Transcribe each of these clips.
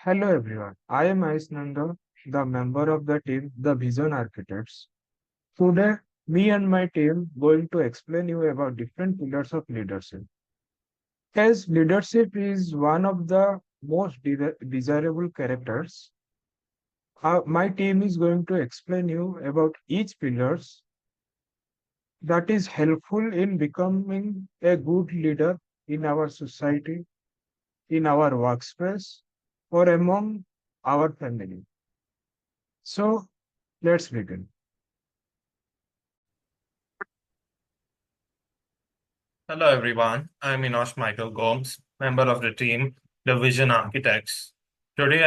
Hello everyone, I am Ais Nanda, the member of the team The Vision Architects. Today, me and my team going to explain you about different pillars of leadership. As leadership is one of the most desirable characters, my team is going to explain you about each pillars that is helpful in becoming a good leader in our society, in our workspace, or among our family. So, let's begin. Hello everyone, I'm Inosh Michael Gomes, member of the team, the Vision Architects. Today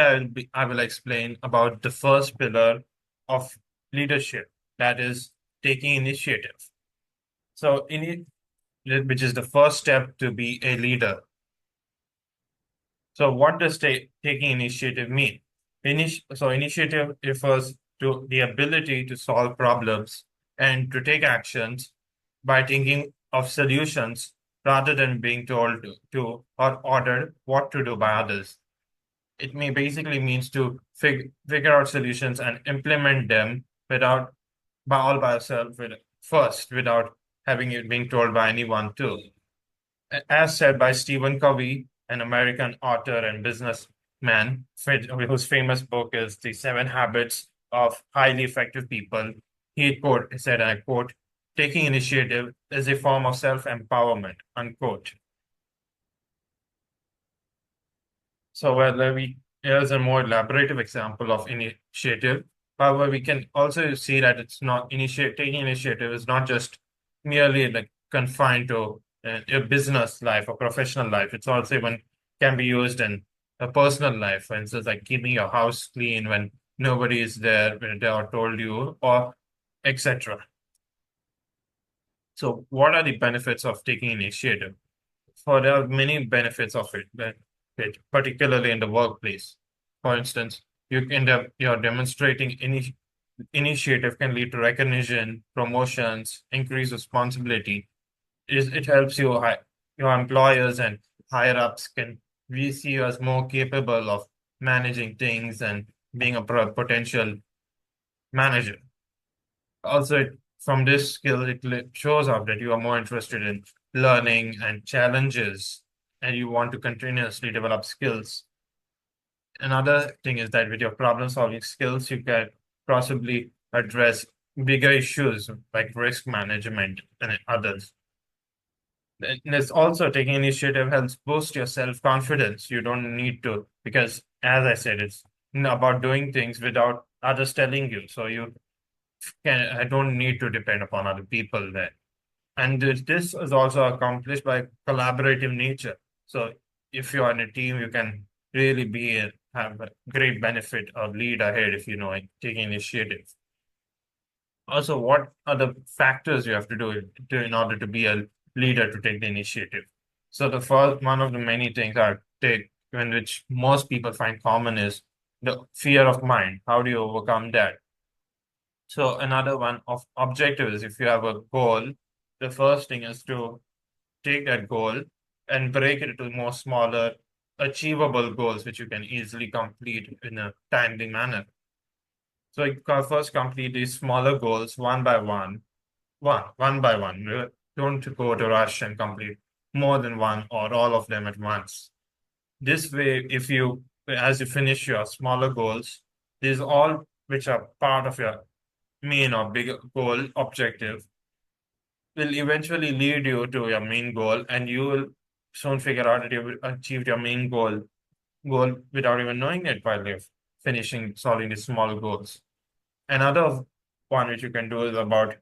I will explain about the first pillar of leadership, that is taking initiative. So which is the first step to be a leader. So what does taking initiative mean? Initiative refers to the ability to solve problems and to take actions by thinking of solutions rather than being told to or ordered what to do by others. It may basically means to figure out solutions and implement them without by all by yourself first without having it being told by anyone too. As said by Stephen Covey, an American author and businessman, whose famous book is The Seven Habits of Highly Effective People, he said, I quote, taking initiative is a form of self-empowerment, unquote. So here's a more elaborative example of initiative. However, we can also see that it's not taking initiative is not just merely like confined to a business life or professional life. It's also even can be used in a personal life. For instance, like keeping your house clean when nobody is there, when they are told you, or etc. So, what are the benefits of taking initiative? For there are many benefits of particularly in the workplace. For instance, you're demonstrating initiative can lead to recognition, promotions, increased responsibility. It helps your employers and higher ups can we see you as more capable of managing things and being a potential manager. Also, from this skill, shows up that you are more interested in learning and challenges, and you want to continuously develop skills. Another thing is that with your problem solving skills, you can possibly address bigger issues like risk management and others. And there's also taking initiative helps boost your self confidence. You don't need to, because as I said, it's about doing things without others telling you. So I don't need to depend upon other people there. And this is also accomplished by collaborative nature. So if you're in a team, you can really have a great benefit or lead ahead if you know taking initiative. Also, what are the factors you have to do in order to be a leader to take the initiative? So the first one of the many things I take in which most people find common is the fear of mind. How do you overcome that? So another one of objective is if you have a goal, the first thing is to take that goal and break it into more smaller, achievable goals, which you can easily complete in a timely manner. So you first complete these smaller goals one by one by one. Don't go to rush and complete more than one or all of them at once. This way, as you finish your smaller goals, these all which are part of your main or big goal objective will eventually lead you to your main goal, and you will soon figure out that you've achieved your main goal without even knowing it while you're finishing solving these small goals. Another one which you can do is about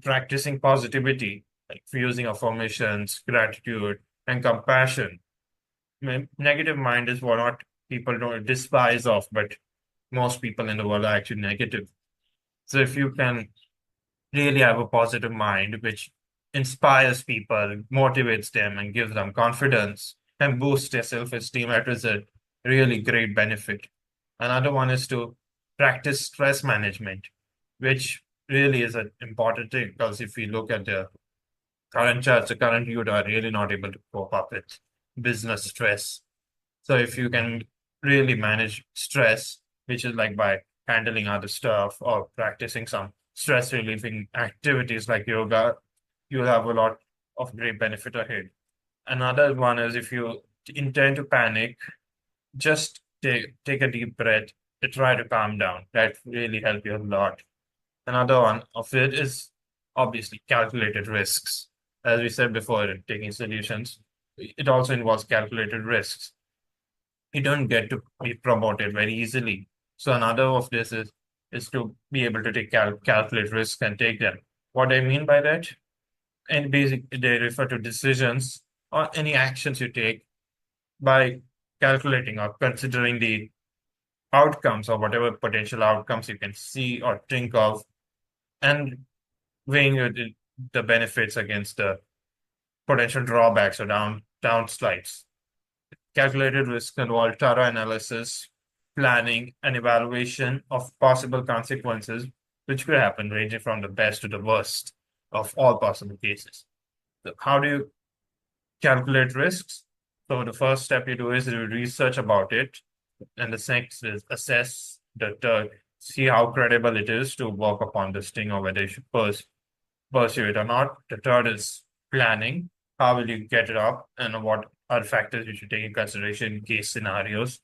practicing positivity, like using affirmations, gratitude, and compassion. Negative mind is what people don't despise of, but most people in the world are actually negative. So if you can really have a positive mind, which inspires people, motivates them, and gives them confidence and boosts their self esteem. That is a really great benefit. Another one is to practice stress management, which really is an important thing because if we look at the current charts, the current youth are really not able to cope up with business stress. So if you can really manage stress, which is like by handling other stuff or practicing some stress relieving activities like yoga, you'll have a lot of great benefit ahead. Another one is if you intend to panic, just take a deep breath to try to calm down. That really help you a lot. Another one of it is obviously calculated risks. As we said before, in taking solutions, it also involves calculated risks. You don't get to be promoted very easily. So another of this is to be able to take calculate risks and take them. What I mean by that, and basic they refer to decisions or any actions you take by calculating or considering the outcomes or whatever potential outcomes you can see or think of, and weighing the benefits against the potential drawbacks or downslides. Calculated risk involve thorough analysis, planning, and evaluation of possible consequences, which could happen ranging from the best to the worst of all possible cases. So how do you calculate risks? So the first step you do is you research about it, and the next is assess see how credible it is to work upon this thing or whether you should pursue it or not. The third is planning. How will you get it up and what are factors you should take in consideration in case scenarios?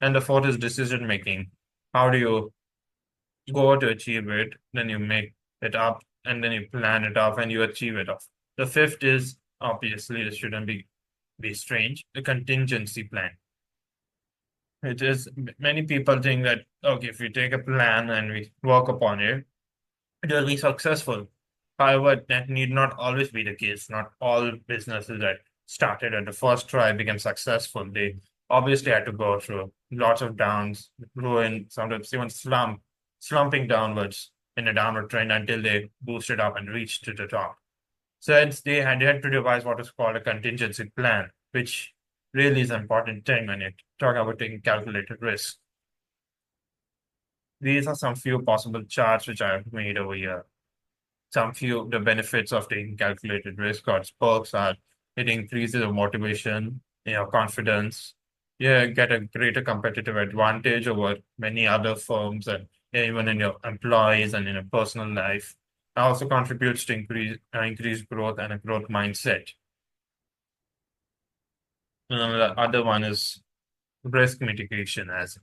And the fourth is decision making. How do you go to achieve it? Then you make it up and then you plan it up and you achieve it off. The fifth is obviously it shouldn't be strange, a contingency plan. It is many people think that okay, if we take a plan and we work upon it, it will be successful. However, that need not always be the case. Not all businesses that started at the first try became successful. They obviously had to go through lots of downs, ruin, sometimes even slumping downwards in a downward trend until they boosted up and reached to the top. So they had to devise what is called a contingency plan, which really is an important thing when you talk about taking calculated risks. These are some few possible charts which I have made over here. Some few the benefits of taking calculated risk or its perks are it increases your motivation, your confidence. You get a greater competitive advantage over many other firms and even in your employees and in your personal life. It also contributes to increased growth and a growth mindset. And the other one is risk mitigation, as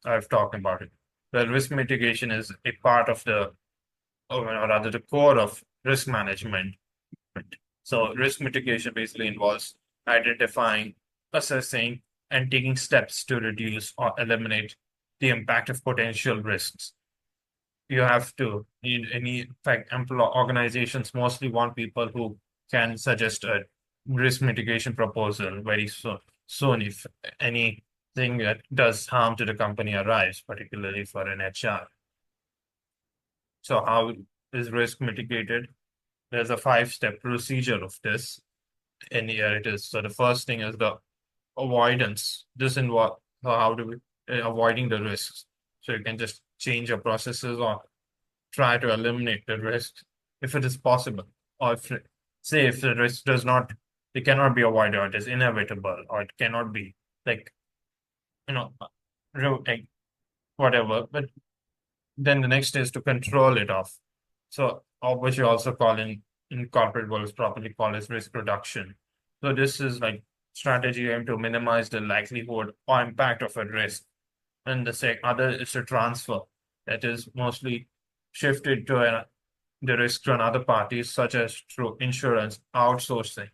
I've talked about it. Well, risk mitigation is a part of or rather the core of risk management. So risk mitigation basically involves identifying, assessing, and taking steps to reduce or eliminate the impact of potential risks. You have to, in any fact, organizations mostly want people who can suggest a risk mitigation proposal very soon if anything that does harm to the company arrives, particularly for an HR. So how is risk mitigated? There's a 5-step procedure of this. And here it is. So the first thing is the avoidance. This involves how do we avoiding the risks. So you can just change your processes or try to eliminate the risks if it is possible. Or if the risk it cannot be avoided, or it is inevitable, or it cannot be like, like whatever. But then the next is to control it off. So, which you also call in corporate world is properly called as risk reduction. So this is like strategy aimed to minimize the likelihood or impact of a risk. And the other is to transfer. That is mostly shifted to the risk to another party, such as through insurance outsourcing.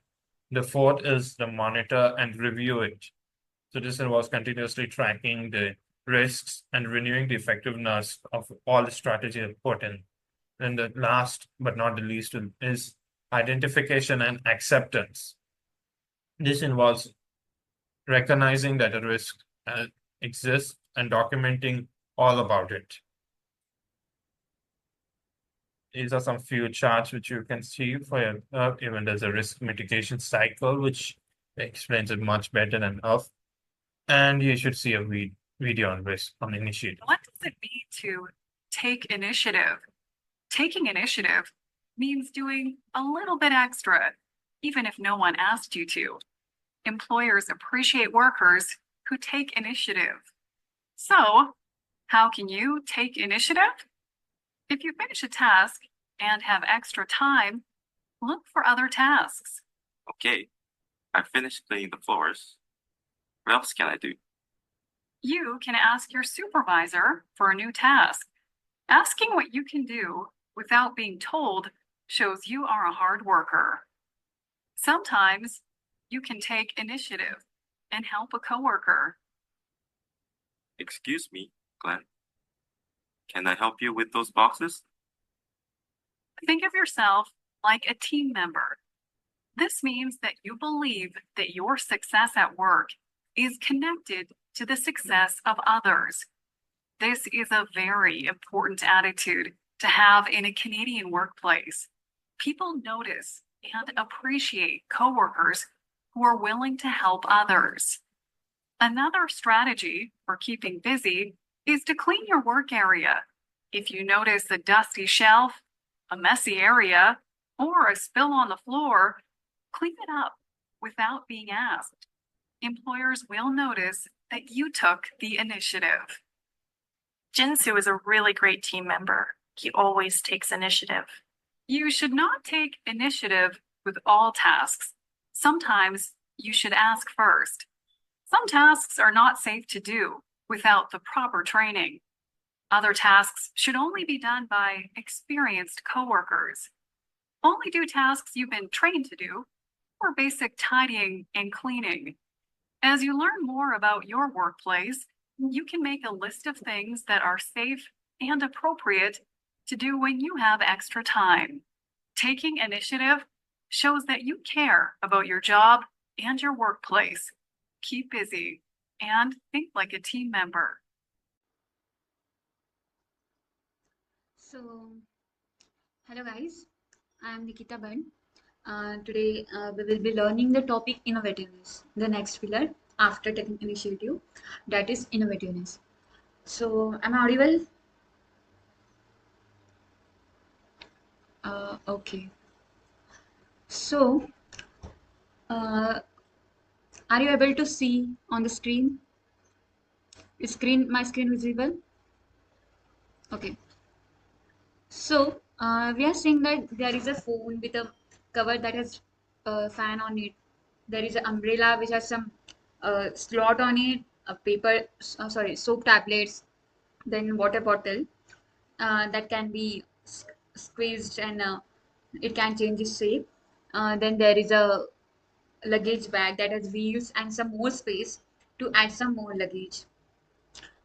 The fourth is the monitor and review it. So this involves continuously tracking the risks and renewing the effectiveness of all the strategies put in. And the last but not the least is identification and acceptance. This involves recognizing that a risk exists and documenting all about it. These are some few charts which you can see for your even there's a risk mitigation cycle, which explains it much better than Earth. And you should see a video on risk on initiative. What does it mean to take initiative? Taking initiative means doing a little bit extra, even if no one asked you to. Employers appreciate workers who take initiative. So, how can you take initiative? If you finish a task and have extra time, look for other tasks. Okay, I finished cleaning the floors. What else can I do? You can ask your supervisor for a new task. Asking what you can do without being told shows you are a hard worker. Sometimes you can take initiative and help a coworker. Excuse me, Glenn. Can I help you with those boxes? Think of yourself like a team member. This means that you believe that your success at work is connected to the success of others. This is a very important attitude to have in a Canadian workplace. People notice and appreciate coworkers who are willing to help others. Another strategy for keeping busy is to clean your work area. If you notice a dusty shelf, a messy area, or a spill on the floor, clean it up without being asked. Employers will notice that you took the initiative. Jinsu is a really great team member. He always takes initiative. You should not take initiative with all tasks. Sometimes you should ask first. Some tasks are not safe to do without the proper training. Other tasks should only be done by experienced coworkers. Only do tasks you've been trained to do, or basic tidying and cleaning. As you learn more about your workplace, you can make a list of things that are safe and appropriate to do when you have extra time. Taking initiative shows that you care about your job and your workplace. Keep busy and think like a team member. So, hello guys, I am Nikita Band. Today we will be learning the topic innovativeness, the next pillar after taking initiative, that is innovativeness. So, am I audible? Okay. So, are you able to see on the screen? Is my screen visible? Okay. So we are seeing that there is a phone with a cover that has a fan on it. There is an umbrella which has some slot on it, a soap tablets, then water bottle that can be squeezed and it can change its shape. Then there is a luggage bag that has wheels and some more space to add some more luggage.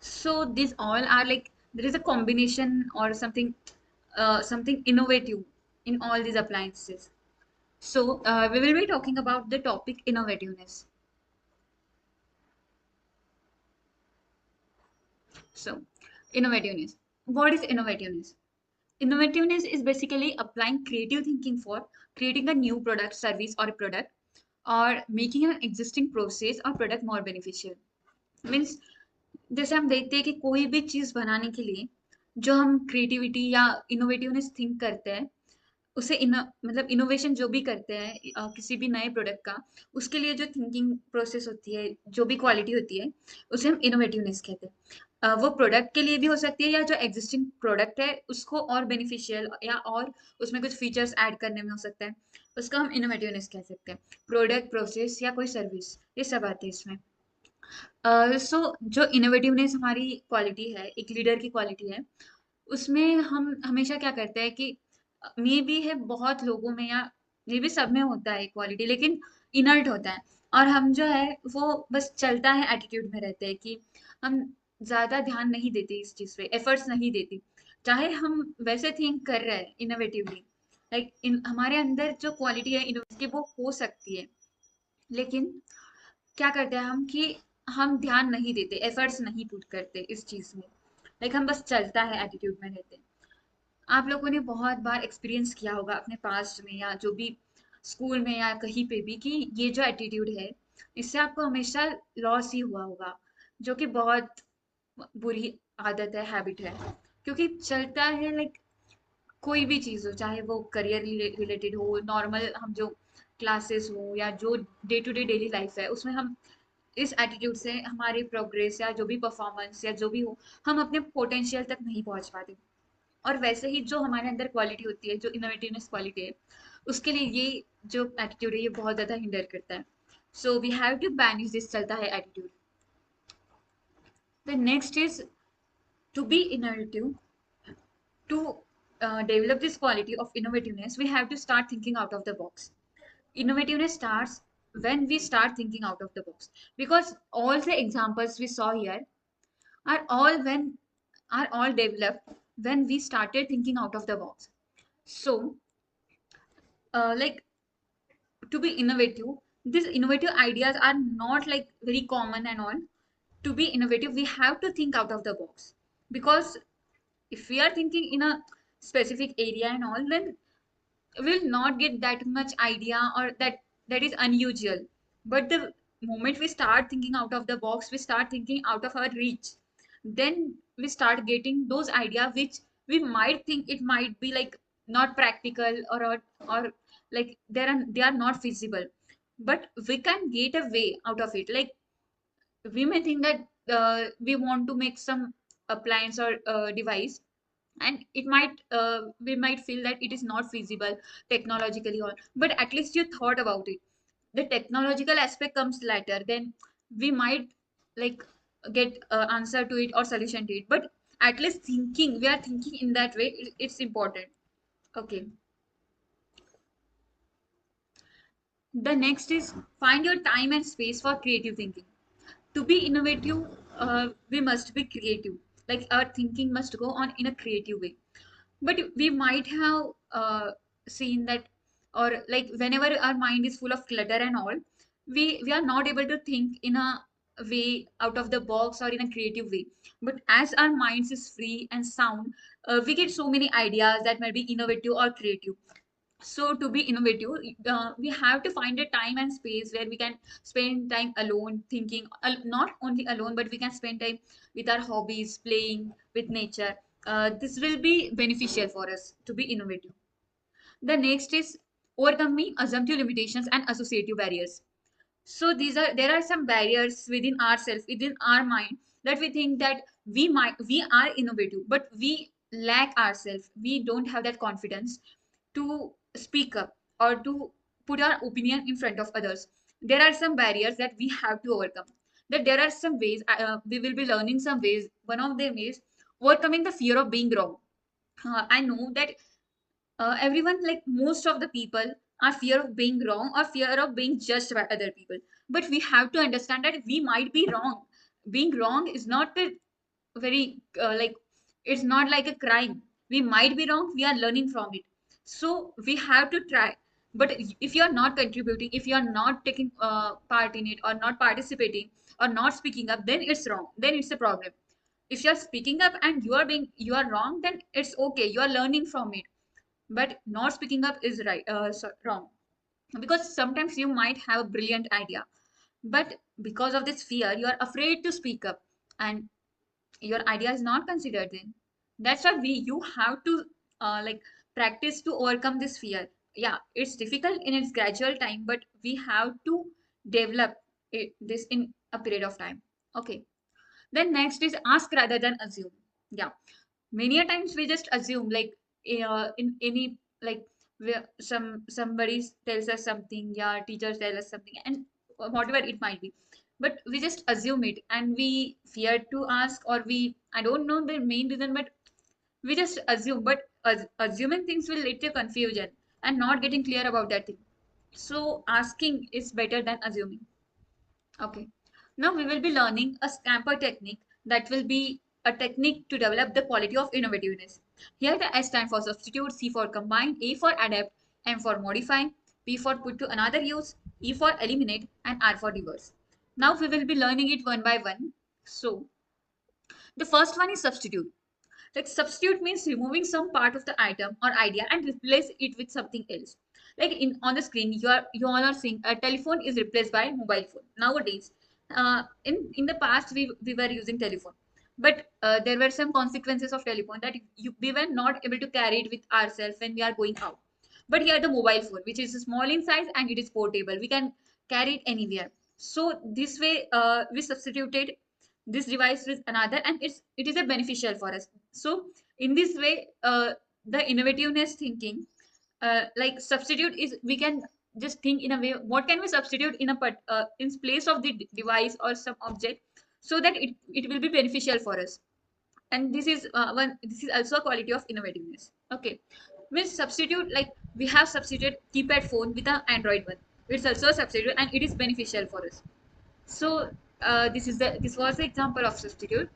So these all are like there is a combination or something innovative in all these appliances. So we will be talking about the topic innovativeness. So innovativeness. What is innovativeness? Innovativeness is basically applying creative thinking for creating a new product, service, or a product, or making an existing process or product more beneficial. Means जैसे हम देखते हैं कि कोई भी चीज बनाने के लिए जो हम क्रिएटिविटी या इनोवेटिवनेस थिंक करते हैं उसे मतलब इनोवेशन जो भी करते हैं किसी भी नए प्रोडक्ट का उसके लिए जो थिंकिंग प्रोसेस होती है जो भी क्वालिटी होती है उसे हम इनोवेटिवनेस कहते हैं वो प्रोडक्ट के लिए भी हो सकती है या जो एग्जिस्टिंग प्रोडक्ट है उसको और बेनिफिशियल या और उसमें कुछ फीचर्स ऐड करने में हो सकता है उसका हम इनोवेटिवनेस कह सकते हैं प्रोडक्ट प्रोसेस या कोई सर्विस ये सब आते हैं इसमें सो जो इनोवेटिवनेस हमारी क्वालिटी है एक लीडर की क्वालिटी है उसमें हम हमेशा क्या करते हैं कि मे बी है बहुत लोगों में या मे बी सब में होता है क्वालिटी लेकिन इनर्ट होता है और हम जो है वो बस चलता है एटीट्यूड में रहते हैं कि हम ज्यादा ध्यान नहीं देते इस चीज पे एफर्ट्स नहीं देते चाहे हम वैसे थिंक कर रहे हैं इनोवेटिवली लाइक हमारे अंदर जो क्वालिटी है इनोवेटिव की वो हो सकती है लेकिन क्या करते हैं हम कि हम ध्यान नहीं देते एफर्ट्स नहीं पुट करते इस चीज में लाइक हम बस चलता है एटीट्यूड में रहते हैं आप लोगों ने बहुत बार एक्सपीरियंस किया होगा अपने पास्ट में या जो भी स्कूल में या कहीं पे भी कि ये जो एटीट्यूड है इससे आपको हमेशा लॉस ही हुआ होगा जो कि बहुत बुरी आदत है हैबिट है क्योंकि चलता है लाइक कोई भी चीज हो चाहे वो करियर रिलेटेड हो नॉर्मल हम जो क्लासेस हो या जो day to day daily life है उसमें हम इस एटीट्यूड से हमारी प्रोग्रेस या जो भी परफॉर्मेंस या जो भी हो, हम अपने पोटेंशियल तक नहीं पहुंच पाते। और वैसे ही जो हमारे अंदर क्वालिटी होती है, जो इनोवेटिवनेस क्वालिटी है, उसके लिए ये जो एटीट्यूड है ये बहुत ज्यादा हिंडर करता है। So we have to banish this चलता है attitude. The next is to be innovative, to develop this quality of innovativeness, we have to start thinking out of the box. Innovativeness starts when we start thinking out of the box, because all the examples we saw here are all developed when we started thinking out of the box. So, like, to be innovative, these innovative ideas are not like very common and all. To be innovative, we have to think out of the box, because if we are thinking in a specific area and all, then will not get that much idea, or that is unusual. But the moment we start thinking out of the box, we start thinking out of our reach, then we start getting those ideas which we might think it might be like not practical, or like they are not feasible, but we can get a way out of it. Like, we may think that we want to make some appliance or device, and it might we might feel that it is not feasible technologically, or but at least you thought about it. The technological aspect comes later, then we might like get answer to it or solution to it, but at least thinking, we are thinking in that way, it's important. Okay, the next is find your time and space for creative thinking. To be innovative, we must be creative. Like, our thinking must go on in a creative way. But we might have seen that, or like whenever our mind is full of clutter and all, we are not able to think in a way out of the box or in a creative way. But as our minds is free and sound, we get so many ideas that might be innovative or creative. So to be innovative, we have to find a time and space where we can spend time alone thinking, not only alone, but we can spend time with our hobbies, playing with nature. This will be beneficial for us to be innovative. The next is overcoming assumptive limitations and associative barriers. So there are some barriers within ourselves, within our mind, that we think that we are innovative, but we lack ourselves, we don't have that confidence to speak up or to put our opinion in front of others. There are some barriers that we have to overcome. That there are some ways, we will be learning some ways. One of them is overcoming the fear of being wrong. I know that everyone, like most of the people, are fear of being wrong or fear of being judged by other people. But we have to understand that we might be wrong. Being wrong is not a very like, it's not like a crime. We might be wrong, we are learning from it. So we have to try. But if you are not contributing, if you are not taking part in it, or not participating, or not speaking up, then it's wrong, then it's a problem. If you are speaking up and you are wrong, then it's okay, you are learning from it. But not speaking up is wrong, because sometimes you might have a brilliant idea, but because of this fear you are afraid to speak up, and your idea is not considered. Then that's why you have to like practice to overcome this fear. Yeah, it's difficult in its gradual time, but we have to develop this in a period of time. Okay, then next is ask rather than assume. Yeah, many a times we just assume, like in any, like, where somebody tells us something, yeah, teachers tell us something, and whatever it might be, but we just assume it, and we fear to ask, or we, I don't know the main reason, but we just assume. But assuming things will lead to confusion and not getting clear about that thing. So asking is better than assuming. Okay. Now we will be learning a scamper technique, that will be a technique to develop the quality of innovativeness. Here the S stand for substitute, C for combine, A for adapt, M for modify, P for put to another use, E for eliminate, and R for reverse. Now we will be learning it one by one. So the first one is substitute. Like, substitute means removing some part of the item or idea and replace it with something else. Like, in on the screen, you all are seeing a telephone is replaced by mobile phone. Nowadays, in the past, we were using telephone, but there were some consequences of telephone, that we were not able to carry it with ourselves when we are going out. But here the mobile phone, which is small in size and it is portable, we can carry it anywhere. So this way, we substituted this device with another, and it is a beneficial for us. So in this way, the innovativeness thinking, like substitute is, we can just think in a way, what can we substitute in a in place of the device or some object, so that it will be beneficial for us. And this is this is also a quality of innovativeness. Okay, we substitute, like we have substituted keypad phone with an Android one. It's also a substitute, and it is beneficial for us. So this was the example of substitute.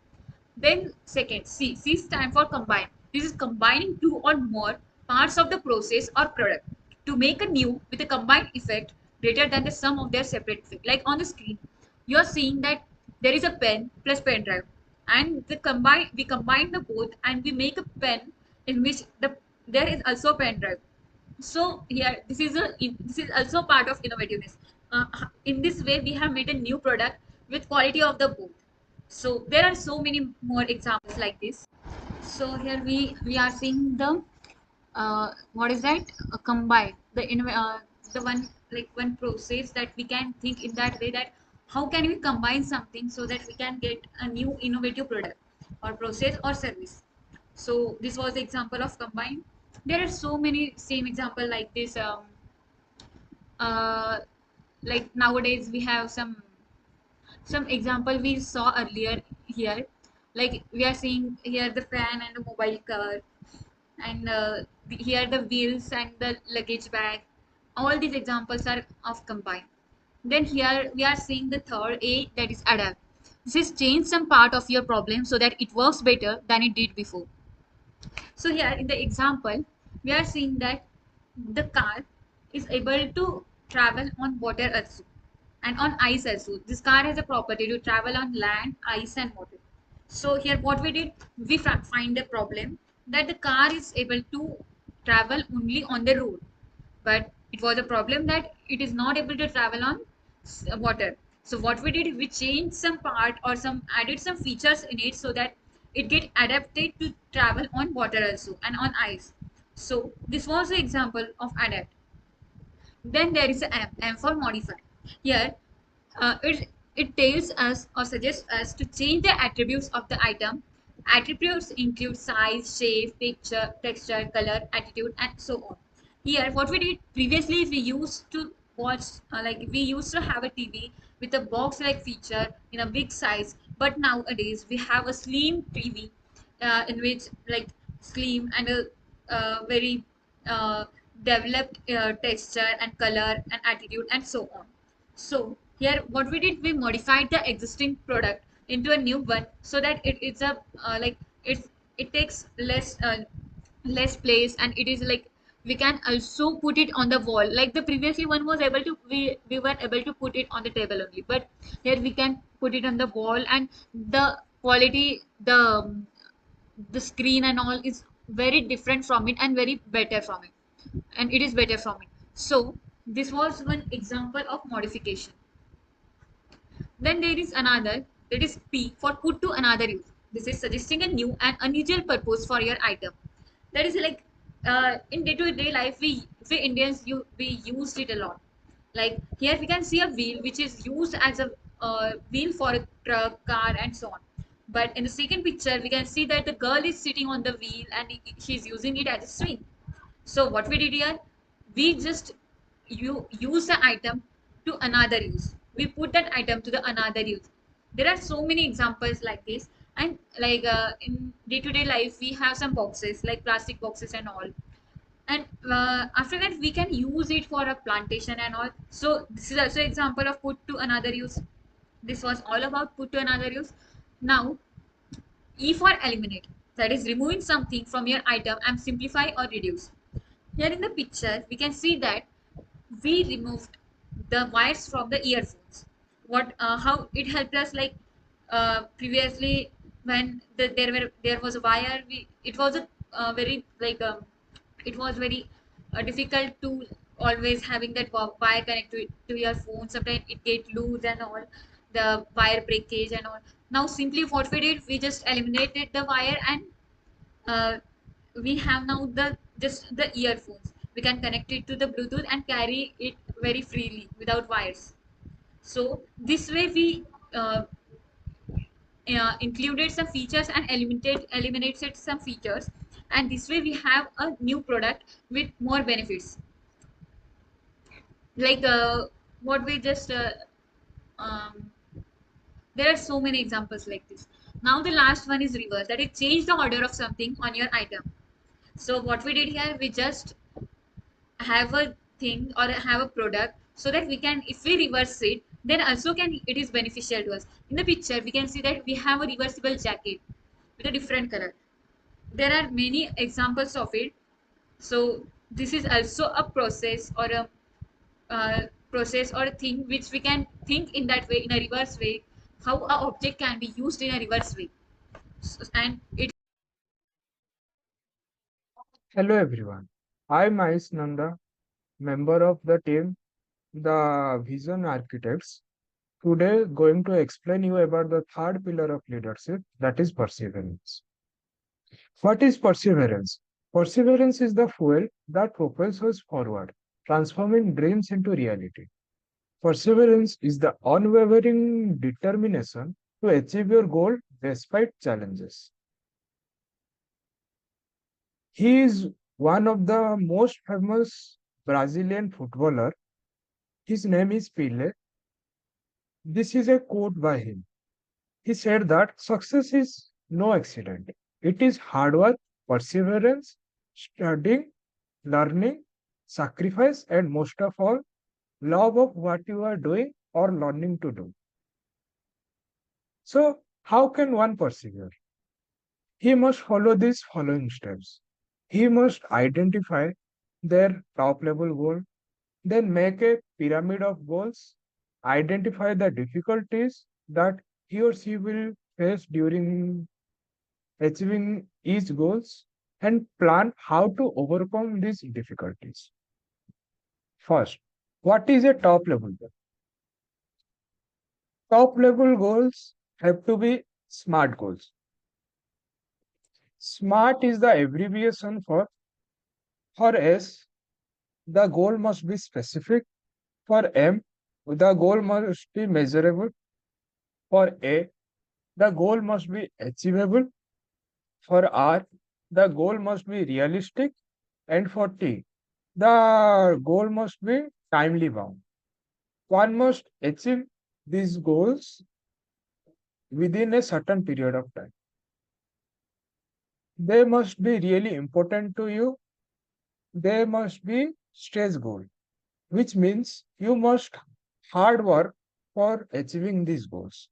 Then second, C stand for combine. This is combining two or more parts of the process or product to make a new with a combined effect greater than the sum of their separate effect. Like on the screen, you are seeing that there is a pen plus pen drive, and we combine the both and we make a pen in which there is also a pen drive. So here, this is also part of innovativeness. In this way, we have made a new product with quality of the both. So there are so many more examples like this. So here we are seeing the what is that, combine the one, like one process that we can think in that way, that how can we combine something so that we can get a new innovative product or process or service. So this was the example of combine. There are so many same example like this. Uh, like nowadays we have some example we saw earlier here. Like we are seeing here the fan and the mobile cover, and here the wheels and the luggage bag. All these examples are of combine. Then here we are seeing the third A, that is adapt. This is change some part of your problem so that it works better than it did before. So here in the example, we are seeing that the car is able to travel on water also and on ice also. This car has a property to travel on land, ice and water. So here what we did, we find a problem that the car is able to travel only on the road, but it was a problem that it is not able to travel on water. So what we did, we changed some part or some added some features in it so that it get adapted to travel on water also and on ice. So this was the example of adapt. Then there is a M for modify. Here, it tells us or suggests us to change the attributes of the item. Attributes include size, shape, picture, texture, color, attitude, and so on. Here, what we did previously, we used to watch, like we used to have a TV with a box-like feature in a big size, but nowadays we have a slim TV in which, like, slim and a very uh, developed texture and color and attitude and so on. So here what we did, we modified the existing product into a new one so that it's a like it takes less place, and it is like we can also put it on the wall. Like the previously one was able to, we were able to put it on the table only, but here we can put it on the wall, and the quality, the screen and all is very different from it and very better from it, and it is better from it. So this was one example of modification. Then there is another, that is P for put to another use. This is suggesting a new and unusual purpose for your item. That is like in day-to-day life, we Indians we used it a lot. Like here we can see a wheel which is used as a wheel for a truck, car, and so on. But in the second picture, we can see that the girl is sitting on the wheel and she's using it as a swing. So what we did here, we just use the item to another use. We put that item to the another use. There are so many examples like this, and like in day-to-day life, we have some boxes like plastic boxes and all. And after that, we can use it for a plantation and all. So this is also example of put to another use. This was all about put to another use. Now E for eliminate, that is removing something from your item and simplify or reduce. Here in the picture, we can see that we removed the wires from the earphones. What, how it helped us, like previously when there was a wire, it was a very like it was very difficult to always having that wire connected to your phone. Sometimes it get loose and all, the wire breakage and all. Now simply what we did, we just eliminated the wire, and uh, we have now the just the earphones. We can connect it to the Bluetooth and carry it very freely without wires. So this way we included some features and eliminated some features, and this way we have a new product with more benefits, like what we just um, there are so many examples like this. Now the last one is reverse, that is change the order of something on your item. So what we did here, we just have a thing or have a product, so that we can, if we reverse it, then also can it is beneficial to us. In the picture we can see that we have a reversible jacket with a different color. There are many examples of it. So this is also a process or a process or a thing which we can think in that way, in a reverse way, how a object can be used in a reverse way. And it Hello everyone. I'm Ais Nanda, member of the team, the Vision Architects. Today, going to explain you about the third pillar of leadership, that is perseverance. What is perseverance? Perseverance is the fuel that propels us forward, transforming dreams into reality. Perseverance is the unwavering determination to achieve your goal despite challenges. He is one of the most famous Brazilian footballer. His name is Pele. This is a quote by him. He said that success is no accident. It is hard work, perseverance, studying, learning, sacrifice, and most of all, love of what you are doing or learning to do. So, how can one persevere? He must follow these following steps. He must identify their top level goal, then make a pyramid of goals, identify the difficulties that he or she will face during achieving each goals, and plan how to overcome these difficulties. First, what is a top level goal? Top level goals have to be SMART goals. SMART is the abbreviation for S, the goal must be specific. For M, the goal must be measurable. For A, the goal must be achievable. For R, the goal must be realistic. And for T, the goal must be timely bound. One must achieve these goals within a certain period of time. They must be really important to you. They must be stretch goal, which means you must hard work for achieving these goals.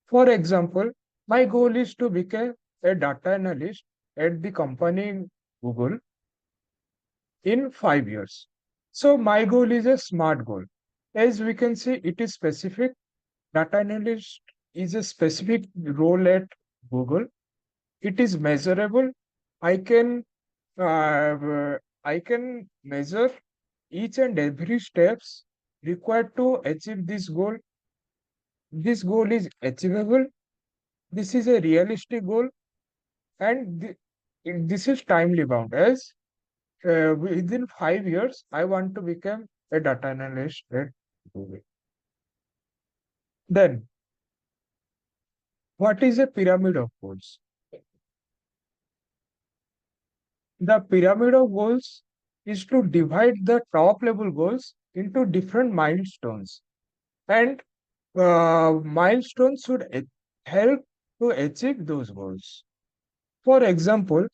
For example, my goal is to become a data analyst at the company Google in 5 years. So my goal is a SMART goal. As we can see, it is specific. Data analyst is a specific role at Google. It is measurable. I can I can measure each and every steps required to achieve this goal. This goal is achievable. This is a realistic goal, and this is timely bound. As within 5 years, I want to become a data analyst at Google. Then, what is a pyramid of goals? The pyramid of goals is to divide the top level goals into different milestones, and milestones should help to achieve those goals. For example,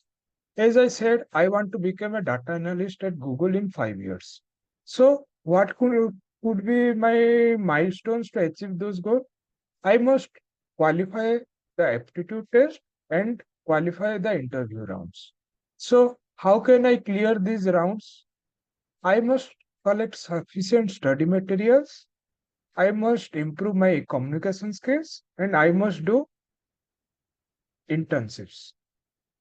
as I said, I want to become a data analyst at Google in 5 years. So, what could be my milestones to achieve those goals? I must qualify the aptitude test and qualify the interview rounds. So, how can I clear these rounds? I must collect sufficient study materials. I must improve my communication skills, and I must do internships.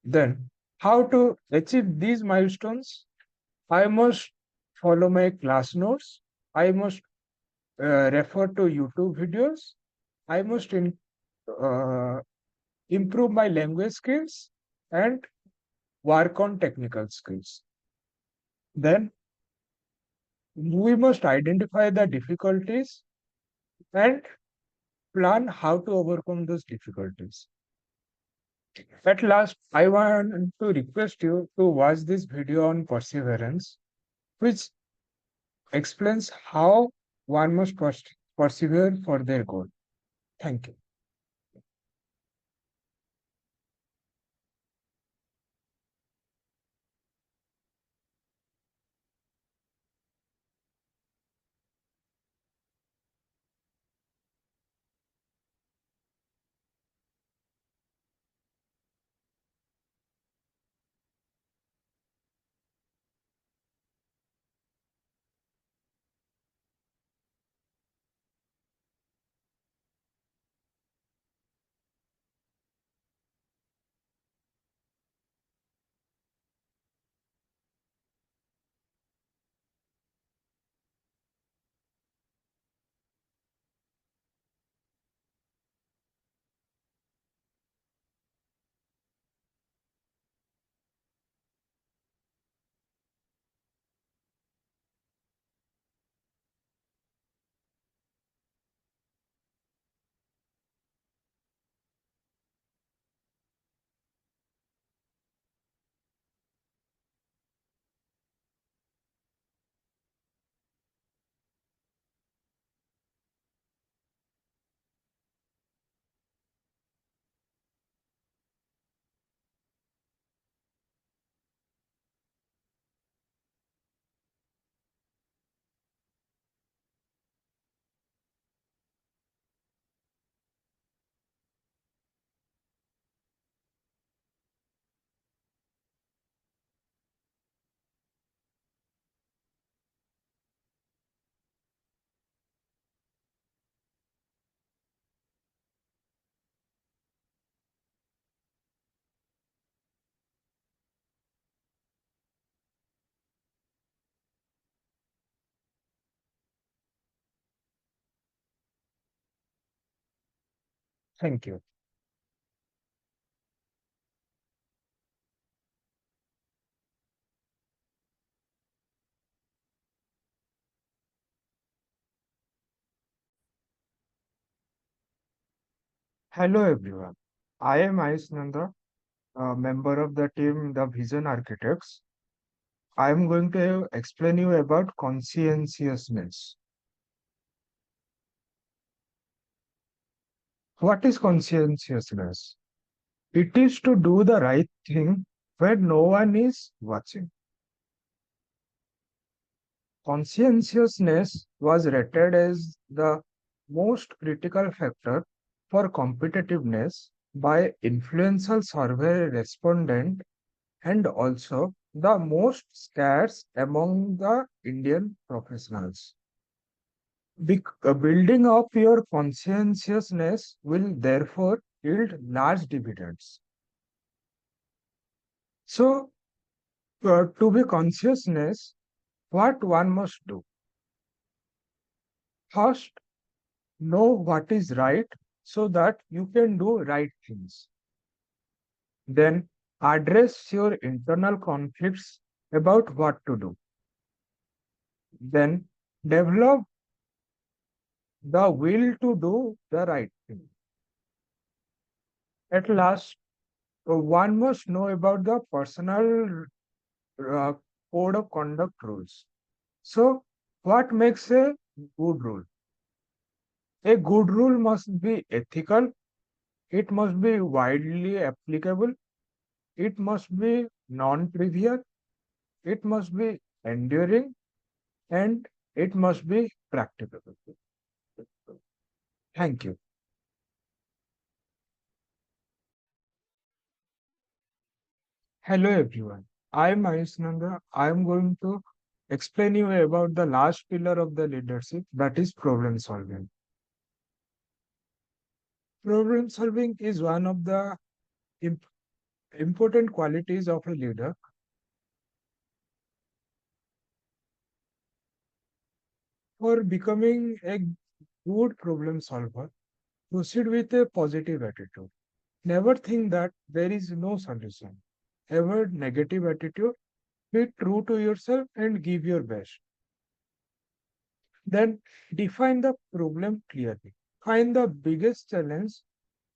Then, how to achieve these milestones? I must follow my class notes. I must refer to YouTube videos. I must uh, improve my language skills and work on technical skills. Then we must identify the difficulties and plan how to overcome those difficulties. At last, I want to request you to watch this video on perseverance, which explains how one must persevere for their goal. Thank you. Thank you. Hello, everyone. I am Ayush Nanda, a member of the team, the Vision Architects. I am going to explain you about conscientiousness. What is conscientiousness? It is to do the right thing when no one is watching. Conscientiousness was rated as the most critical factor for competitiveness by influential survey respondent and also the most scarce among the Indian professionals. Building up your conscientiousness will therefore yield large dividends. So, to be consciousness, what one must do? First, know what is right so that you can do right things. Then, address your internal conflicts about what to do. Then, develop the will to do the right thing. At last, one must know about the personal uh, code of conduct rules. So, what makes a good rule? A good rule must be ethical, it must be widely applicable, it must be non trivial, it must be enduring, and it must be practicable. Thank you. Hello, everyone. I am Ayush Nanda. I am going to explain you about the last pillar of the leadership, that is problem solving. Problem solving is one of the imp- important qualities of a leader. For becoming a good problem solver, proceed with a positive attitude. Never think that there is no solution. Avoid negative attitude. Be true to yourself and give your best. Then define the problem clearly. Find the biggest challenge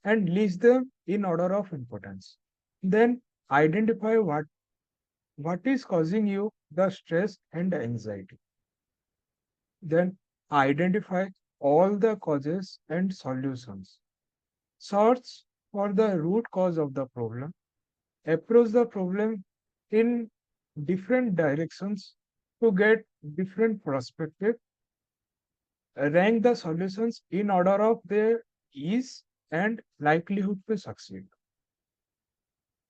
and list them in order of importance. Then identify what is causing you the stress and anxiety. Then identify all the causes and solutions. Search for the root cause of the problem. Approach the problem in different directions to get different perspective. Rank the solutions in order of their ease and likelihood to succeed.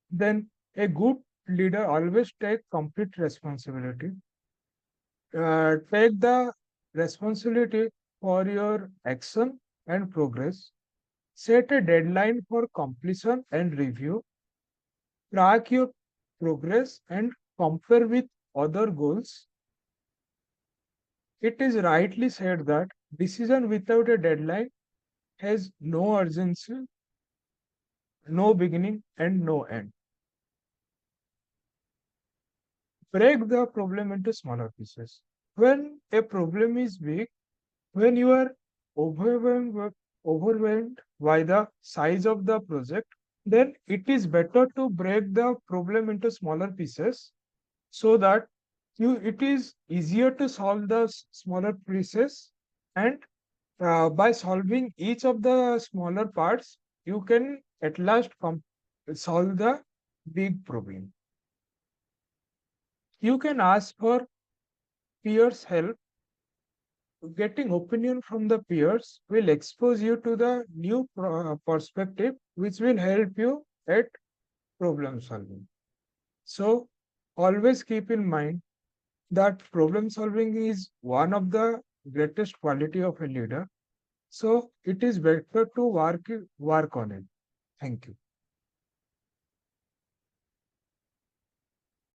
Then a good leader always take complete responsibility. Take the responsibility for your action and progress. Set a deadline for completion and review. Track your progress and compare with other goals. It is rightly said that decision without a deadline has no urgency, no beginning, and no end. Break the problem into smaller pieces. When a problem is big, when you are overwhelmed by the size of the project, then it is better to break the problem into smaller pieces so that it is easier to solve the smaller pieces, and by solving each of the smaller parts you can at last solve the big problem. You can ask for peers help. Getting opinion from the peers will expose you to the new perspective which will help you at problem solving. So always keep in mind that problem solving is one of the greatest quality of a leader. So it is better to work on it. Thank you.